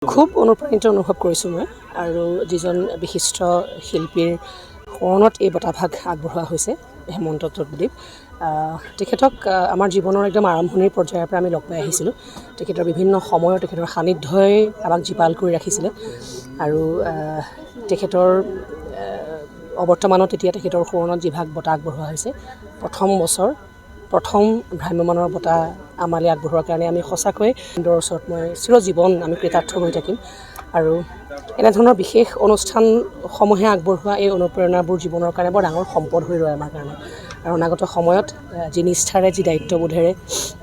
খুব অনুপ্ৰাণিত অনুভৱ কৰিছোঁ মই আৰু যিজন বিশিষ্ট শিল্পীৰ শৰণত এই বঁটাভাগ আগবঢ়োৱা হৈছে হেমন্ত টোপদ্বীপ তেখেতক আমাৰ জীৱনৰ একদম আৰম্ভণিৰ পৰ্যায়ৰ পৰা আমি লগ পাই আহিছিলোঁ। তেখেতৰ বিভিন্ন সময়ত তেখেতৰ সান্নিধ্যই আমাক জীপাল কৰি ৰাখিছিলে আৰু তেখেতৰ অৱৰ্তমানত এতিয়া তেখেতৰ শৰণত যিভাগ বঁটা আগবঢ়োৱা হৈছে প্ৰথম ভ্ৰাম্যমানৰ বঁটা আমালৈ আগবঢ়োৱাৰ কাৰণে আমি সঁচাকৈ তেওঁৰ ওচৰত মই চিৰজীৱন আমি কৃতাৰ্থ হৈ থাকিম আৰু এনেধৰণৰ বিশেষ অনুষ্ঠানসমূহে আগবঢ়োৱা এই অনুপ্ৰেৰণাবোৰ জীৱনৰ কাৰণে বৰ ডাঙৰ সম্পদ হৈ ৰয় আমাৰ কাৰণে আৰু অনাগত সময়ত যি নিষ্ঠাৰে যি দায়িত্ববোধেৰে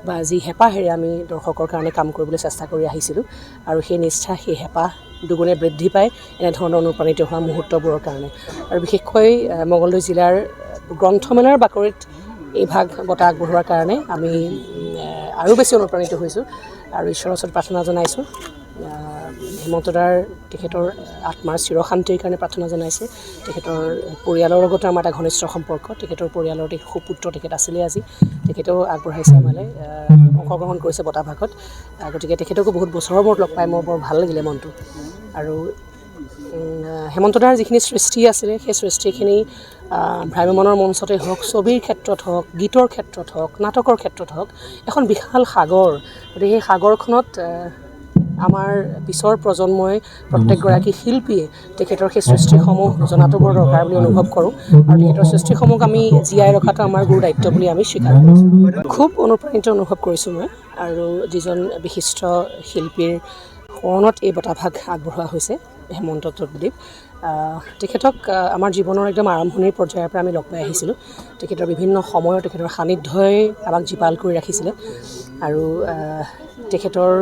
বা যি হেঁপাহেৰে আমি দৰ্শকৰ কাৰণে কাম কৰিবলৈ চেষ্টা কৰি আহিছিলোঁ আৰু সেই নিষ্ঠা সেই হেঁপাহ দুগুণে বৃদ্ধি পায় এনেধৰণৰ অনুপ্ৰাণিত হোৱা মুহূৰ্তবোৰৰ কাৰণে আৰু বিশেষকৈ মঙলদৈ জিলাৰ গ্ৰন্থমেলাৰ বাকৰিত এই ভাগ বঁটা আগবঢ়োৱাৰ কাৰণে আমি আৰু বেছি অনুপ্ৰাণিত হৈছোঁ আৰু ঈশ্বৰৰ ওচৰত প্ৰাৰ্থনা জনাইছোঁ হেমন্তদাৰ তেখেতৰ আত্মাৰ চিৰশান্তিৰ কাৰণে প্ৰাৰ্থনা জনাইছোঁ। তেখেতৰ পৰিয়ালৰ লগতো আমাৰ এটা ঘনিষ্ঠ সম্পৰ্ক। তেখেতৰ পৰিয়ালৰ সুপুত্ৰ তেখেত আছিলে আজি তেখেতেও আগবঢ়াইছে আমালৈ অংশগ্ৰহণ কৰিছে বঁটাভাগত গতিকে তেখেতকো বহুত বছৰৰ মূৰত লগ পাই মোৰ বৰ ভাল লাগিলে মনটো আৰু হেমন্তদাৰ যিখিনি সৃষ্টি আছিলে সেই সৃষ্টিখিনি ভ্ৰাম্যমানৰ মঞ্চতে হওক ছবিৰ ক্ষেত্ৰত হওক গীতৰ ক্ষেত্ৰত হওক নাটকৰ ক্ষেত্ৰত হওক এখন বিশাল সাগৰ গতিকে সেই সাগৰখনত আমাৰ পিছৰ প্ৰজন্মই প্ৰত্যেকগৰাকী শিল্পীয়ে তেখেতৰ সেই সৃষ্টিসমূহ জনাটো বৰ দৰকাৰ বুলি অনুভৱ কৰোঁ আৰু তেখেতৰ সৃষ্টিসমূহক আমি জীয়াই ৰখাটো আমাৰ গুৰু দায়িত্ব বুলি আমি স্বীকাৰ কৰোঁ। খুব অনুপ্ৰাণিত অনুভৱ কৰিছোঁ মই আৰু যিজন বিশিষ্ট শিল্পীৰ শৰণত এই বঁটাভাগ আগবঢ়োৱা হৈছে হেমন্ত টোপদ্বীপ তেখেতক আমাৰ জীৱনৰ একদম আৰম্ভণিৰ পৰ্যায়ৰ পৰা আমি লগ পাই আহিছিলোঁ। তেখেতৰ বিভিন্ন সময়ত তেখেতৰ সান্নিধ্যই আমাক জীপাল কৰি ৰাখিছিলে আৰু তেখেতৰ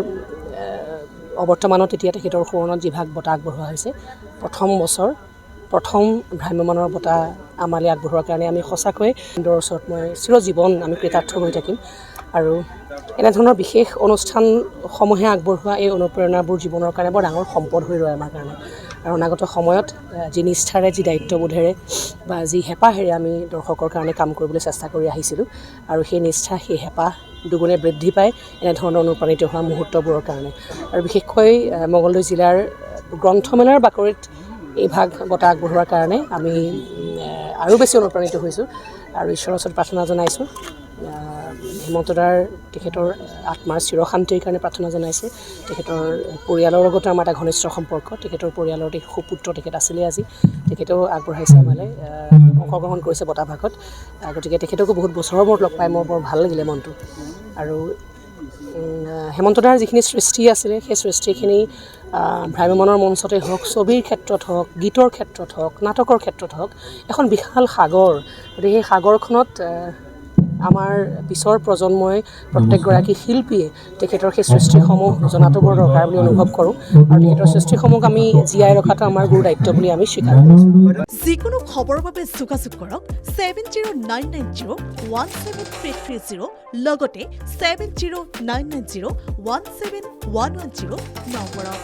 অৱৰ্তমানত এতিয়া তেখেতৰ শৰণত যিভাগ বঁটা আগবঢ়োৱা হৈছে প্ৰথম ভ্ৰাম্যমানৰ বঁটা আমালৈ আগবঢ়োৱাৰ কাৰণে আমি সঁচাকৈ তেওঁৰ ওচৰত মই চিৰজীৱন আমি কৃতাৰ্থ হৈ থাকিম আৰু এনেধৰণৰ বিশেষ অনুষ্ঠানসমূহে আগবঢ়োৱা এই অনুপ্ৰেৰণাবোৰ জীৱনৰ কাৰণে বৰ ডাঙৰ সম্পদ হৈ ৰয় আমাৰ কাৰণে আৰু অনাগত সময়ত যি নিষ্ঠাৰে যি দায়িত্ববোধেৰে বা যি হেঁপাহেৰে আমি দৰ্শকৰ কাৰণে কাম কৰিবলৈ চেষ্টা কৰি আহিছিলোঁ আৰু সেই নিষ্ঠা সেই হেঁপাহ দুগুণে বৃদ্ধি পায় এনেধৰণৰ অনুপ্ৰাণিত হোৱা মুহূৰ্তবোৰৰ কাৰণে আৰু বিশেষকৈ মঙলদৈ জিলাৰ গ্ৰন্থমেলাৰ বাকৰিত এই ভাগ বঁটা আগবঢ়োৱাৰ কাৰণে আমি আৰু বেছি অনুপ্ৰাণিত হৈছোঁ আৰু ঈশ্বৰৰ ওচৰত প্ৰাৰ্থনা জনাইছোঁ হেমন্তদাৰ তেখেতৰ আত্মাৰ চিৰশান্তিৰ কাৰণে প্ৰাৰ্থনা জনাইছোঁ। তেখেতৰ পৰিয়ালৰ লগতো আমাৰ এটা ঘনিষ্ঠ সম্পৰ্ক। তেখেতৰ পৰিয়ালৰ সুপুত্ৰ তেখেত আছিলে আজি তেখেতেও আগবঢ়াইছে আমালৈ অংশগ্ৰহণ কৰিছে বঁটাভাগত গতিকে তেখেতকো বহুত বছৰৰ মূৰত লগ পাই মোৰ বৰ ভাল লাগিলে মনটো আৰু হেমন্তদাৰ যিখিনি সৃষ্টি আছিলে সেই সৃষ্টিখিনি ভ্ৰাম্যমানৰ মঞ্চতে হওক ছবিৰ ক্ষেত্ৰত হওক গীতৰ ক্ষেত্ৰত হওক নাটকৰ ক্ষেত্ৰত হওক এখন বিশাল সাগৰ গতিকে সেই সাগৰখনত আমাৰ পিছৰ প্ৰজন্মই প্ৰত্যেকগৰাকী শিল্পীয়ে তেখেতৰ সেই সৃষ্টিসমূহ জনাটো বৰ দৰকাৰ বুলি অনুভৱ কৰোঁ আৰু তেখেতৰ সৃষ্টিসমূহক আমি জীয়াই ৰখাটো আমাৰ গুৰু দায়িত্ব বুলি আমি স্বীকাৰ কৰোঁ। যিকোনো খবৰৰ বাবে যোগাযোগ কৰক 7099017330 লগতে 7099017110 নম্বৰত।